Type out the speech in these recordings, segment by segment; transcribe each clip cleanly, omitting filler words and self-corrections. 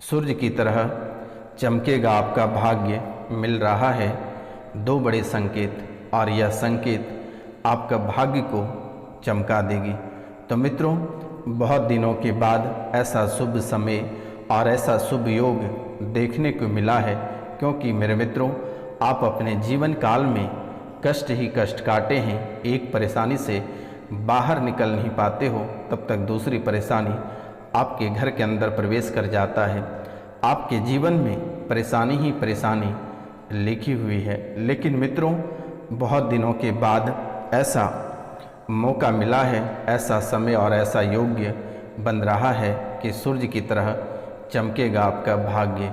सूर्य की तरह चमकेगा आपका भाग्य मिल रहा है। दो बड़े संकेत और यह संकेत आपका भाग्य को चमका देगी। तो मित्रों, बहुत दिनों के बाद ऐसा शुभ समय और ऐसा शुभ योग देखने को मिला है, क्योंकि मेरे मित्रों, आप अपने जीवन काल में कष्ट ही कष्ट काटे हैं। एक परेशानी से बाहर निकल नहीं पाते हो, तब तक दूसरी परेशानी आपके घर के अंदर प्रवेश कर जाता है। आपके जीवन में परेशानी ही परेशानी लिखी हुई है। लेकिन मित्रों, बहुत दिनों के बाद ऐसा मौका मिला है, ऐसा समय और ऐसा योग्य बन रहा है कि सूर्य की तरह चमकेगा आपका भाग्य,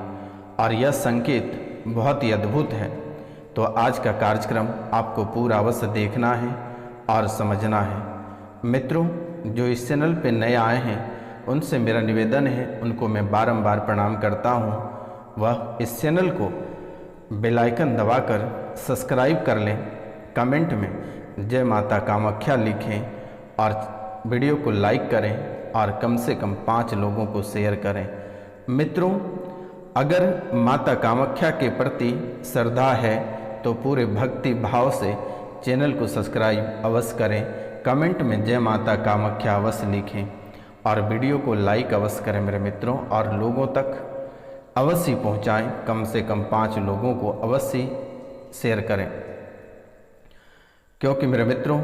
और यह संकेत बहुत ही अद्भुत है। तो आज का कार्यक्रम आपको पूरा अवश्य देखना है और समझना है। मित्रों, जो इस चैनल पे नए आए हैं उनसे मेरा निवेदन है, उनको मैं बारंबार प्रणाम करता हूँ, वह इस चैनल को बेल आइकन दबाकर सब्सक्राइब कर लें, कमेंट में जय माता कामाख्या लिखें और वीडियो को लाइक करें और कम से कम 5 लोगों को शेयर करें। मित्रों, अगर माता कामाख्या के प्रति श्रद्धा है तो पूरे भक्ति भाव से चैनल को सब्सक्राइब अवश्य करें, कमेंट में जय माता कामाख्या अवश्य लिखें और वीडियो को लाइक अवश्य करें मेरे मित्रों, और लोगों तक अवश्य पहुंचाएं। कम से कम 5 लोगों को अवश्य शेयर करें, क्योंकि मेरे मित्रों,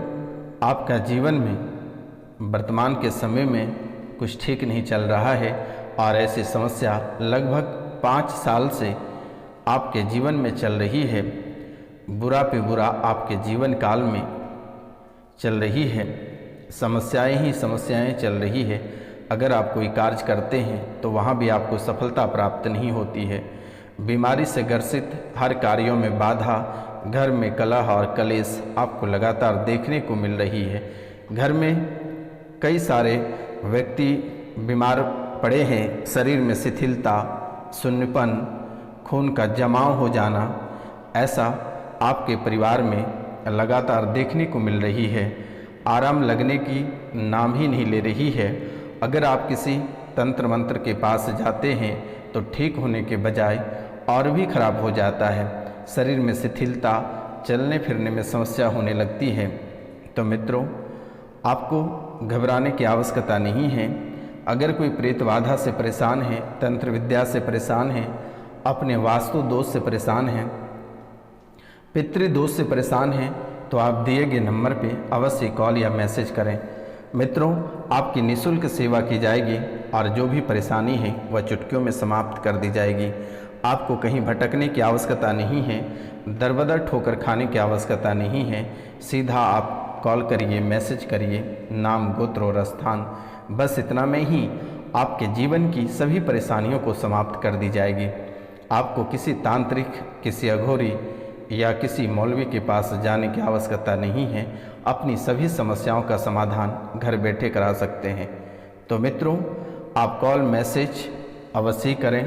आपका जीवन में वर्तमान के समय में कुछ ठीक नहीं चल रहा है और ऐसी समस्या लगभग 5 साल से आपके जीवन में चल रही है। बुरा पे बुरा आपके जीवन काल में चल रही है, समस्याएं ही समस्याएं चल रही है। अगर आप कोई कार्य करते हैं तो वहाँ भी आपको सफलता प्राप्त नहीं होती है। बीमारी से ग्रसित हर कार्यों में बाधा, घर में कलह और कलेश आपको लगातार देखने को मिल रही है। घर में कई सारे व्यक्ति बीमार पड़े हैं, शरीर में शिथिलता, शून्यपन, खून का जमाव हो जाना, ऐसा आपके परिवार में लगातार देखने को मिल रही है। आराम लगने की नाम ही नहीं ले रही है। अगर आप किसी तंत्र मंत्र के पास जाते हैं तो ठीक होने के बजाय और भी खराब हो जाता है। शरीर में शिथिलता, चलने फिरने में समस्या होने लगती है। तो मित्रों, आपको घबराने की आवश्यकता नहीं है। अगर कोई प्रेत बाधा से परेशान है, तंत्र विद्या से परेशान है, अपने वास्तु दोष से परेशान हैं, पितृदोष से परेशान हैं, तो आप दिए गए नंबर पे अवश्य कॉल या मैसेज करें। मित्रों, आपकी निःशुल्क सेवा की जाएगी और जो भी परेशानी है वह चुटकियों में समाप्त कर दी जाएगी। आपको कहीं भटकने की आवश्यकता नहीं है, दरबदर ठोकर खाने की आवश्यकता नहीं है। सीधा आप कॉल करिए, मैसेज करिए, नाम, गोत्र और स्थान, बस इतना में ही आपके जीवन की सभी परेशानियों को समाप्त कर दी जाएगी। आपको किसी तांत्रिक, किसी अघोरी या किसी मौलवी के पास जाने की आवश्यकता नहीं है। अपनी सभी समस्याओं का समाधान घर बैठे करा सकते हैं। तो मित्रों, आप कॉल मैसेज अवश्य करें,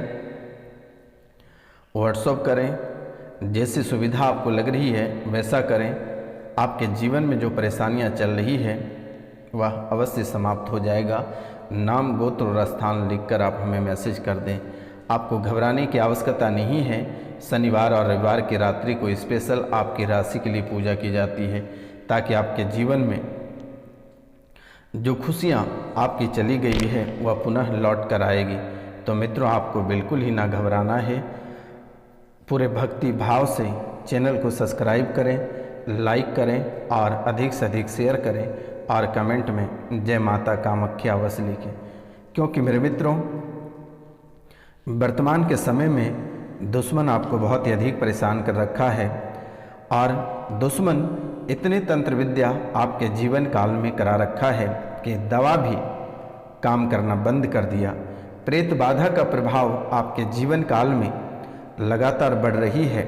व्हाट्सएप करें, जैसी सुविधा आपको लग रही है वैसा करें। आपके जीवन में जो परेशानियां चल रही है वह अवश्य समाप्त हो जाएगा। नाम, गोत्र और स्थान लिखकर आप हमें मैसेज कर दें। आपको घबराने की आवश्यकता नहीं है। शनिवार और रविवार की रात्रि को स्पेशल आपकी राशि के लिए पूजा की जाती है, ताकि आपके जीवन में जो खुशियाँ आपकी चली गई है वह पुनः लौट कर आएगी। तो मित्रों, आपको बिल्कुल ही ना घबराना है। पूरे भक्ति भाव से चैनल को सब्सक्राइब करें, लाइक करें और अधिक से अधिक शेयर करें और कमेंट में जय माता कामाख्या अवश्य लिखें, क्योंकि मेरे मित्रों, वर्तमान के समय में दुश्मन आपको बहुत ही अधिक परेशान कर रखा है और दुश्मन इतने तंत्र विद्या आपके जीवन काल में करा रखा है कि दवा भी काम करना बंद कर दिया। प्रेत बाधा का प्रभाव आपके जीवन काल में लगातार बढ़ रही है।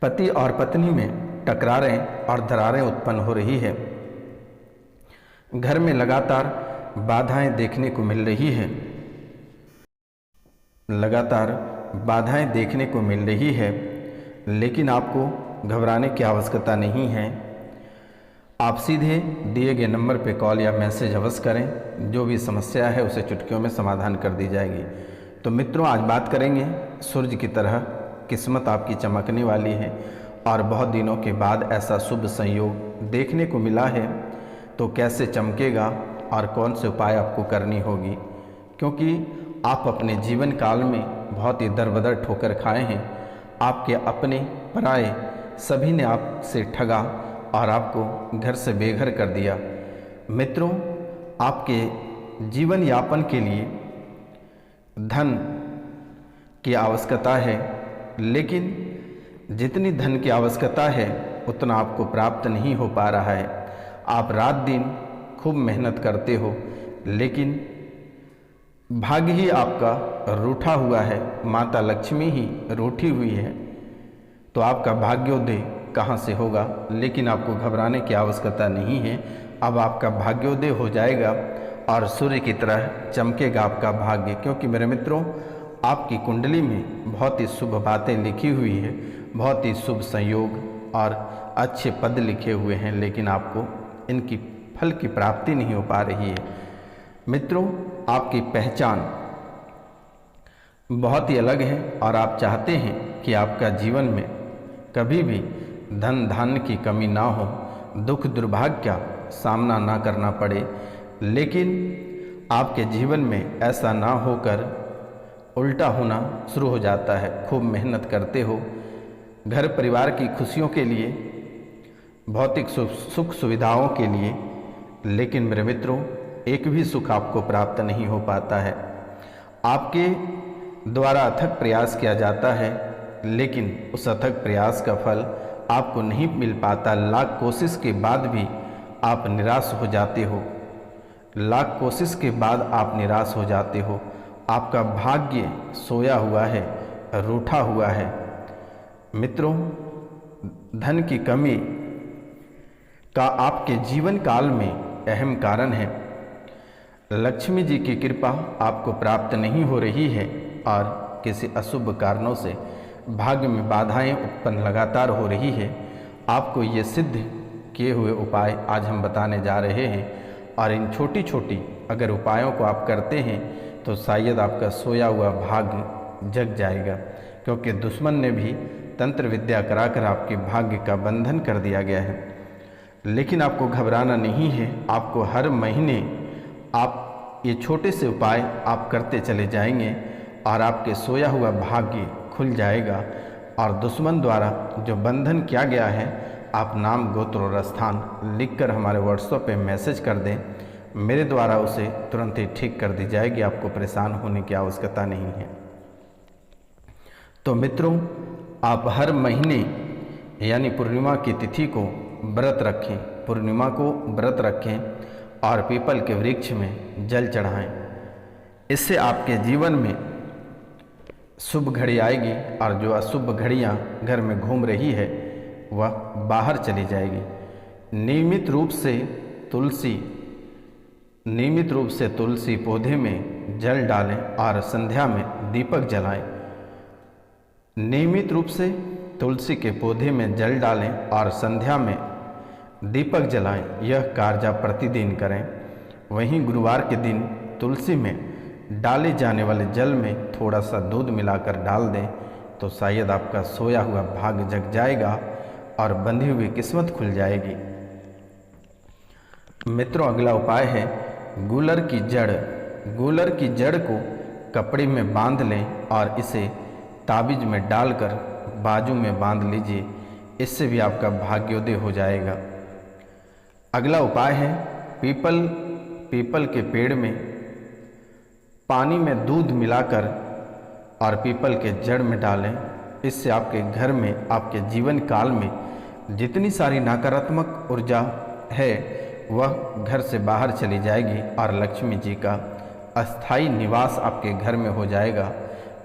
पति और पत्नी में टकरारें और दरारें उत्पन्न हो रही है। घर में लगातार बाधाएं देखने को मिल रही है, लगातार बाधाएं देखने को मिल रही है। लेकिन आपको घबराने की आवश्यकता नहीं है। आप सीधे दिए गए नंबर पे कॉल या मैसेज अवश्य करें। जो भी समस्या है उसे चुटकियों में समाधान कर दी जाएगी। तो मित्रों, आज बात करेंगे सूर्य की तरह किस्मत आपकी चमकने वाली है और बहुत दिनों के बाद ऐसा शुभ संयोग देखने को मिला है, तो कैसे चमकेगा और कौन से उपाय आपको करनी होगी, क्योंकि आप अपने जीवन काल में बहुत ही दरबदर ठोकर खाए हैं। आपके अपने पराए सभी ने आपसे ठगा और आपको घर से बेघर कर दिया। मित्रों, आपके जीवन यापन के लिए धन की आवश्यकता है, लेकिन जितनी धन की आवश्यकता है उतना आपको प्राप्त नहीं हो पा रहा है। आप रात दिन खूब मेहनत करते हो, लेकिन भाग्य ही आपका रूठा हुआ है, माता लक्ष्मी ही रूठी हुई है, तो आपका भाग्योदय कहाँ से होगा। लेकिन आपको घबराने की आवश्यकता नहीं है। अब आपका भाग्योदय हो जाएगा और सूर्य की तरह चमकेगा आपका भाग्य, क्योंकि मेरे मित्रों, आपकी कुंडली में बहुत ही शुभ बातें लिखी हुई है, बहुत ही शुभ संयोग और अच्छे पद लिखे हुए हैं, लेकिन आपको इनकी फल की प्राप्ति नहीं हो पा रही है। मित्रों, आपकी पहचान बहुत ही अलग है और आप चाहते हैं कि आपका जीवन में कभी भी धन धान्य की कमी ना हो, दुख दुर्भाग्य का सामना ना करना पड़े, लेकिन आपके जीवन में ऐसा ना होकर उल्टा होना शुरू हो जाता है। खूब मेहनत करते हो घर परिवार की खुशियों के लिए, भौतिक सुख सुविधाओं के लिए, लेकिन मेरे मित्रों, एक भी सुख आपको प्राप्त नहीं हो पाता है। आपके द्वारा अथक प्रयास किया जाता है, लेकिन उस अथक प्रयास का फल आपको नहीं मिल पाता। लाख कोशिश के बाद भी आप निराश हो जाते हो, लाख कोशिश के बाद आप निराश हो जाते हो। आपका भाग्य सोया हुआ है, रूठा हुआ है। मित्रों, धन की कमी का आपके जीवन काल में अहम कारण है। लक्ष्मी जी की कृपा आपको प्राप्त नहीं हो रही है और किसी अशुभ कारणों से भाग्य में बाधाएं उत्पन्न लगातार हो रही है। आपको ये सिद्ध किए हुए उपाय आज हम बताने जा रहे हैं, और इन छोटी छोटी अगर उपायों को आप करते हैं तो शायद आपका सोया हुआ भाग्य जग जाएगा, क्योंकि दुश्मन ने भी तंत्र विद्या कराकर आपके भाग्य का बंधन कर दिया गया है। लेकिन आपको घबराना नहीं है। आपको हर महीने आप ये छोटे से उपाय आप करते चले जाएंगे और आपके सोया हुआ भाग्य खुल जाएगा, और दुश्मन द्वारा जो बंधन किया गया है, आप नाम गोत्र और स्थान लिखकर हमारे व्हाट्सएप पे मैसेज कर दें। मेरे द्वारा उसे तुरंत ही ठीक कर दी जाएगी। आपको परेशान होने की आवश्यकता नहीं है। तो मित्रों, आप हर महीने यानी पूर्णिमा की तिथि को व्रत रखें, पूर्णिमा को व्रत रखें और पीपल के वृक्ष में जल चढ़ाएं। इससे आपके जीवन में शुभ घड़ी आएगी और जो अशुभ घड़ियां घर में घूम रही है वह बाहर चली जाएगी। नियमित रूप से तुलसी पौधे में जल डालें और संध्या में दीपक जलाएं। नियमित रूप से तुलसी के पौधे में जल डालें और संध्या में दीपक जलाएं। यह कार्य आप प्रतिदिन करें। वहीं गुरुवार के दिन तुलसी में डाले जाने वाले जल में थोड़ा सा दूध मिलाकर डाल दें, तो शायद आपका सोया हुआ भाग्य जग जाएगा और बंधी हुई किस्मत खुल जाएगी। मित्रों, अगला उपाय है गूलर की जड़। गूलर की जड़ को कपड़े में बांध लें और इसे ताबीज में डालकर बाजू में बांध लीजिए। इससे भी आपका भाग्योदय हो जाएगा। अगला उपाय है पीपल के पेड़ में पानी में दूध मिलाकर और पीपल के जड़ में डालें। इससे आपके घर में, आपके जीवन काल में जितनी सारी नकारात्मक ऊर्जा है वह घर से बाहर चली जाएगी और लक्ष्मी जी का अस्थाई निवास आपके घर में हो जाएगा।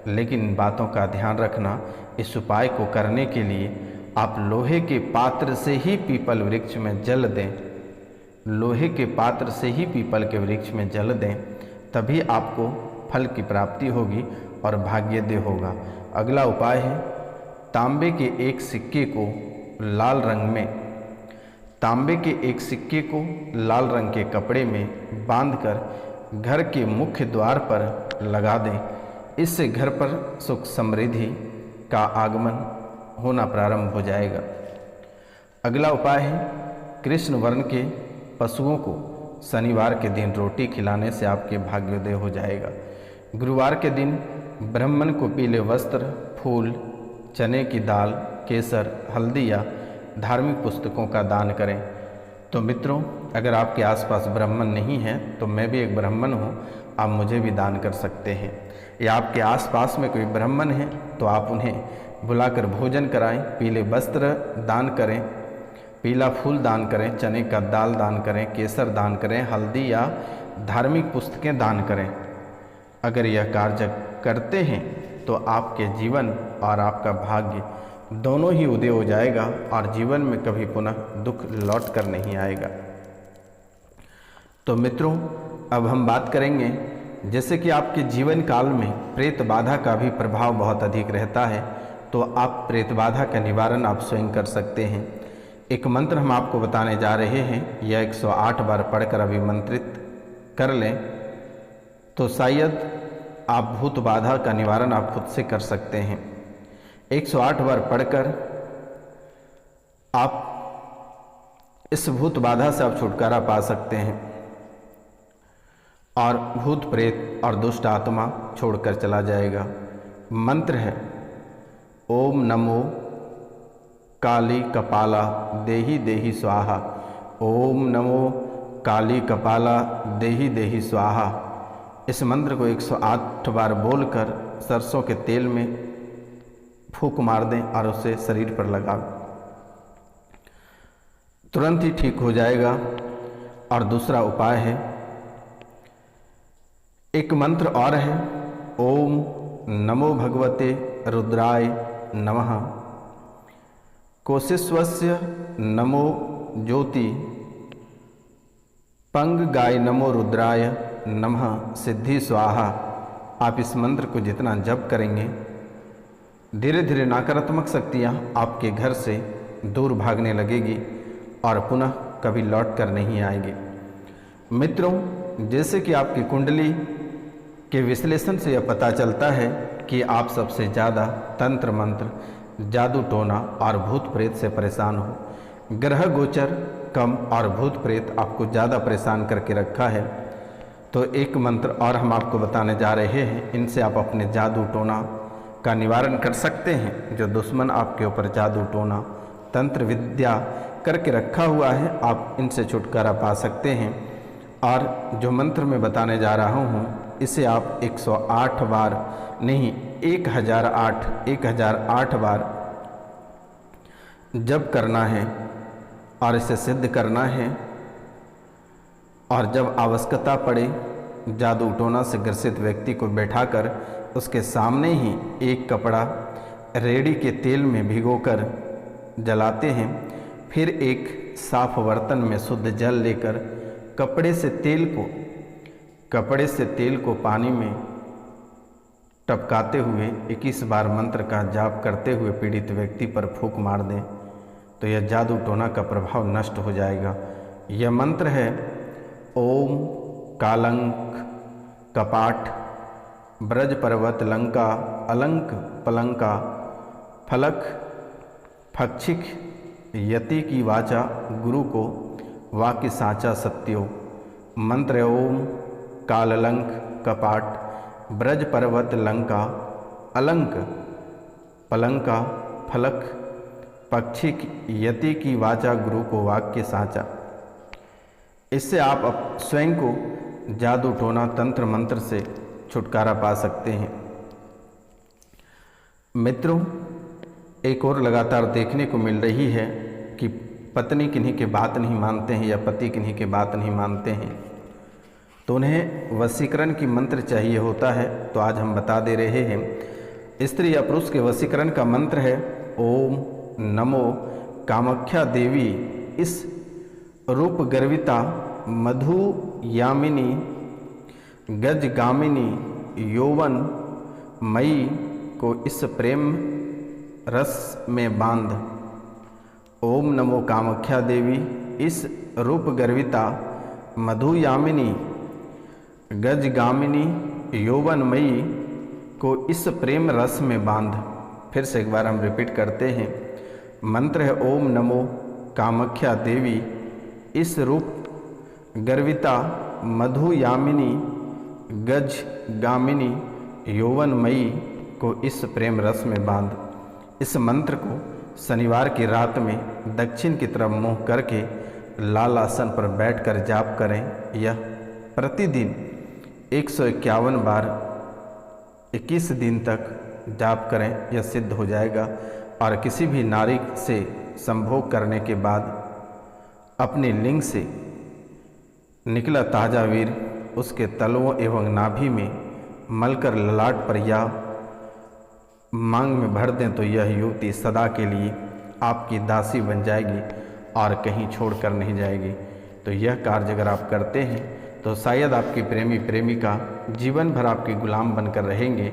लेकिन इन बातों का ध्यान रखना, इस उपाय को करने के लिए आप लोहे के पात्र से ही पीपल वृक्ष में जल दें। लोहे के पात्र से ही पीपल के वृक्ष में जल दें, तभी आपको फल की प्राप्ति होगी और भाग्योदय होगा। अगला उपाय है तांबे के एक सिक्के को लाल रंग में तांबे के एक सिक्के को लाल रंग के कपड़े में बांधकर घर के मुख्य द्वार पर लगा दें। इससे घर पर सुख समृद्धि का आगमन होना प्रारंभ हो जाएगा। अगला उपाय है, कृष्ण वर्ण के पशुओं को शनिवार के दिन रोटी खिलाने से आपके भाग्योदय हो जाएगा। गुरुवार के दिन ब्राह्मण को पीले वस्त्र, फूल, चने की दाल, केसर, हल्दी या धार्मिक पुस्तकों का दान करें। तो मित्रों, अगर आपके आसपास ब्राह्मण नहीं है तो मैं भी एक ब्राह्मण हूँ, आप मुझे भी दान कर सकते हैं। या आपके आसपास में कोई ब्राह्मण है तो आप उन्हें बुलाकर भोजन कराएं, पीले वस्त्र दान करें, पीला फूल दान करें, चने का दाल दान करें, केसर दान करें, हल्दी या धार्मिक पुस्तकें दान करें। अगर यह कार्य करते हैं तो आपके जीवन और आपका भाग्य दोनों ही उदय हो जाएगा और जीवन में कभी पुनः दुख लौट कर नहीं आएगा। तो मित्रों, अब हम बात करेंगे, जैसे कि आपके जीवन काल में प्रेत बाधा का भी प्रभाव बहुत अधिक रहता है, तो आप प्रेत बाधा का निवारण आप स्वयं कर सकते हैं। एक मंत्र हम आपको बताने जा रहे हैं, यह 108 बार पढ़कर अभिमंत्रित कर लें तो शायद आप भूत बाधा का निवारण आप खुद से कर सकते हैं। 108 बार पढ़कर आप इस भूत बाधा से आप छुटकारा पा सकते हैं और भूत प्रेत और दुष्ट आत्मा छोड़कर चला जाएगा। मंत्र है, ओम नमो काली कपाला देही देही स्वाहा। ओम नमो काली कपाला देही देही स्वाहा। इस मंत्र को 108 बार बोलकर सरसों के तेल में फूंक मार दें और उसे शरीर पर लगाएं, तुरंत ही ठीक हो जाएगा। और दूसरा उपाय है, एक मंत्र और है, ओम नमो भगवते रुद्राय नमः। कोशिस्वस्य नमो ज्योति पंग गाय नमो रुद्राय नमः सिद्धि स्वाहा। आप इस मंत्र को जितना जप करेंगे, धीरे धीरे नकारात्मक शक्तियाँ आपके घर से दूर भागने लगेगी और पुनः कभी लौट कर नहीं आएगी। मित्रों, जैसे कि आपकी कुंडली के विश्लेषण से यह पता चलता है कि आप सबसे ज़्यादा तंत्र मंत्र, जादू टोना और भूत प्रेत से परेशान हो। ग्रह गोचर कम और भूत प्रेत आपको ज़्यादा परेशान करके रखा है। तो एक मंत्र और हम आपको बताने जा रहे हैं, इनसे आप अपने जादू टोना का निवारण कर सकते हैं। जो दुश्मन आपके ऊपर जादू टोना तंत्र विद्या करके रखा हुआ है, आप इनसे छुटकारा पा सकते हैं। और जो मंत्र मैं बताने जा रहा हूँ, इसे आप 108 बार नहीं 1008 बार जप करना है और इसे सिद्ध करना है। और जब आवश्यकता पड़े, जादू टोना से ग्रसित व्यक्ति को बैठाकर उसके सामने ही एक कपड़ा रेड़ी के तेल में भिगोकर जलाते हैं। फिर एक साफ बर्तन में शुद्ध जल लेकर कपड़े से तेल को पानी में टपकाते हुए 21 बार मंत्र का जाप करते हुए पीड़ित व्यक्ति पर फूंक मार दें, तो यह जादू टोना का प्रभाव नष्ट हो जाएगा। यह मंत्र है, ओम कालंक कपाट ब्रज पर्वत लंका अलंक पलंका फलक फक्षिक यति की वाचा गुरु को वाक्य साचा सत्यो। मंत्र ओम काललंक कपाट ब्रज पर्वत लंका अलंक पलंका फलक पक्षिक यति की वाचा गुरु को वाक्य साचा। इससे आप स्वयं को जादू टोना तंत्र मंत्र से छुटकारा पा सकते हैं। मित्रों, एक और लगातार देखने को मिल रही है कि पत्नी किन्हीं की बात नहीं मानते हैं या पति किन्हीं की बात नहीं मानते हैं, तो उन्हें वशीकरण की मंत्र चाहिए होता है। तो आज हम बता दे रहे हैं, स्त्री या पुरुष के वशीकरण का मंत्र है, ओम नमो कामाख्या देवी इस रूप गर्विता मधु यामिनी गजगामिनी यौवन मई को इस प्रेम रस में बांध। ओम नमो कामाख्या देवी इस रूप गर्विता मधुयामिनी गजगामिनी यौवनमयी को इस प्रेम रस में बांध। फिर से एक बार हम रिपीट करते हैं। मंत्र है ओम नमो कामाख्या देवी इस रूप गर्विता मधुयामिनी गजगामिनी यौवनमयी को इस प्रेम रस में बांध। इस मंत्र को शनिवार की रात में दक्षिण की तरफ मुँह करके लाल आसन पर बैठकर जाप करें। यह प्रतिदिन 151 बार 21 दिन तक जाप करें। यह सिद्ध हो जाएगा। और किसी भी नारी से संभोग करने के बाद अपने लिंग से निकला ताजा वीर उसके तलवों एवं नाभि में मलकर ललाट पर या मांग में भर दें तो यह युवती सदा के लिए आपकी दासी बन जाएगी और कहीं छोड़कर नहीं जाएगी। तो यह कार्य अगर आप करते हैं तो शायद आपकी प्रेमी प्रेमिका जीवन भर आपके गुलाम बनकर रहेंगे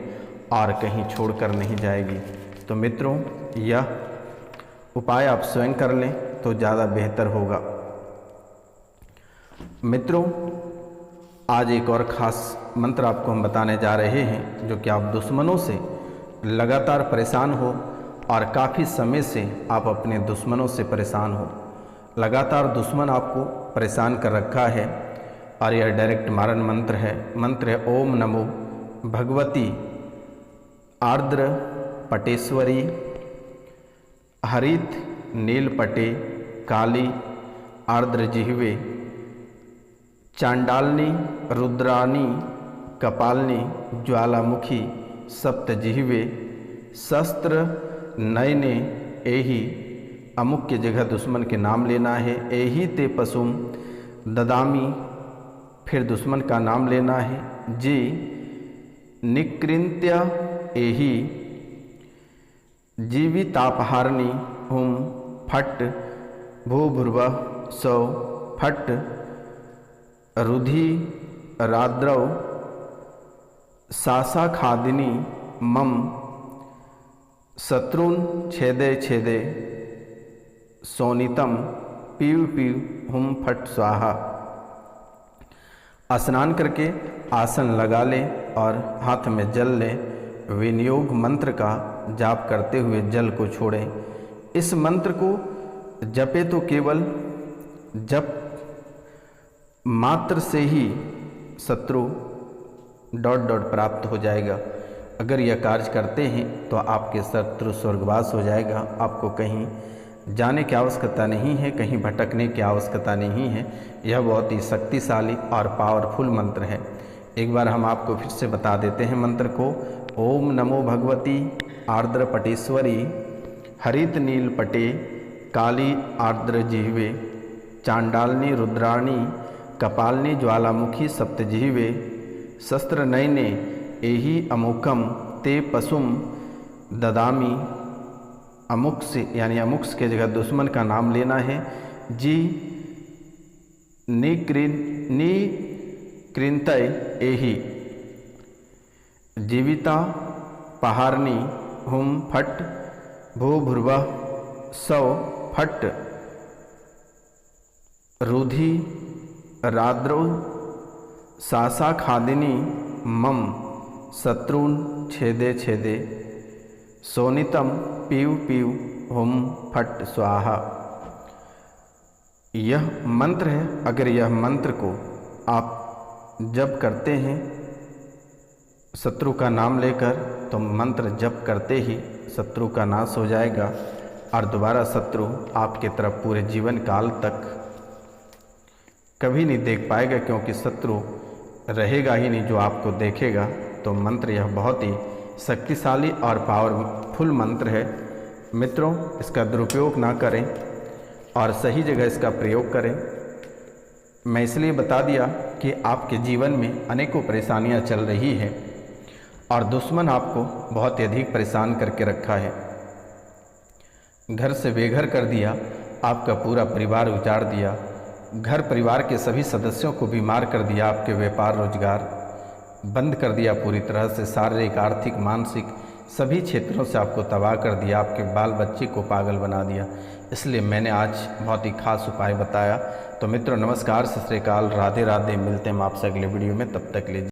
और कहीं छोड़कर नहीं जाएगी। तो मित्रों, यह उपाय आप स्वयं कर लें तो ज़्यादा बेहतर होगा। मित्रों, आज एक और ख़ास मंत्र आपको हम बताने जा रहे हैं, जो कि आप दुश्मनों से लगातार परेशान हो और काफ़ी समय से आप अपने दुश्मनों से परेशान हो। लगातार दुश्मन आपको परेशान कर रखा है और यह डायरेक्ट मारण मंत्र है। मंत्र है ओम नमो भगवती आर्द्र पटेश्वरी हरित नीलपटे काली आर्द्र जिह्वे चांडालनी रुद्रानी कपालनी ज्वालामुखी सप्त जिह्वे शस्त्र नयने एही। अमुक की जगह दुश्मन के नाम लेना है। एही ते पशुम ददामी, फिर दुश्मन का नाम लेना है। जी निकृंत्य एही जीवितापहारणी हुम फट भूभुर्वः सौ फट रुधि राद्रव सासा खादिनी मम शत्रुन छेदे छेदे सोनितम पीव पीव हुम फट स्वाहा। स्नान करके आसन लगा लें और हाथ में जल लें। विनियोग मंत्र का जाप करते हुए जल को छोड़ें। इस मंत्र को जपे तो केवल जप मात्र से ही शत्रु ... प्राप्त हो जाएगा। अगर यह कार्य करते हैं तो आपके शत्रु स्वर्गवास हो जाएगा। आपको कहीं जाने की आवश्यकता नहीं है, कहीं भटकने की आवश्यकता नहीं है। यह बहुत ही शक्तिशाली और पावरफुल मंत्र है। एक बार हम आपको फिर से बता देते हैं मंत्र को। ओम नमो भगवती आर्द्र पटेश्वरी हरित नील पटे काली आर्द्र जिह्वे चांडालनी रुद्राणी कपालनी ज्वालामुखी सप्तजिह्वे शस्त्र नयने एही अमुकम ते पशुम ददामी। अमुक से यानी अमुक के जगह दुश्मन का नाम लेना है। जी निकृंतय एही जीविता पहारणी हुम फट भूभुर्वः सौ फट रुधि राद्रौ सासा खादिनी मम शत्रुन छेदे छेदे सोनितम पीव पीव हुम फट स्वाहा। यह मंत्र है। अगर यह मंत्र को आप जप करते हैं शत्रु का नाम लेकर, तो मंत्र जप करते ही शत्रु का नाश हो जाएगा और दोबारा शत्रु आपके तरफ पूरे जीवन काल तक कभी नहीं देख पाएगा, क्योंकि शत्रु रहेगा ही नहीं जो आपको देखेगा। तो मंत्र यह बहुत ही शक्तिशाली और पावरफुल मंत्र है। मित्रों, इसका दुरुपयोग ना करें और सही जगह इसका प्रयोग करें। मैं इसलिए बता दिया कि आपके जीवन में अनेकों परेशानियां चल रही हैं और दुश्मन आपको बहुत ही अधिक परेशान करके रखा है। घर से बेघर कर दिया, आपका पूरा परिवार उजाड़ दिया, घर परिवार के सभी सदस्यों को बीमार कर दिया, आपके व्यापार रोजगार बंद कर दिया पूरी तरह से, शारीरिक आर्थिक मानसिक सभी क्षेत्रों से आपको तबाह कर दिया, आपके बाल बच्चे को पागल बना दिया। इसलिए मैंने आज बहुत ही खास उपाय बताया। तो मित्रों नमस्कार, सत श्री अकाल, राधे राधे। मिलते हैं हम आपसे अगले वीडियो में, तब तक लीजिए।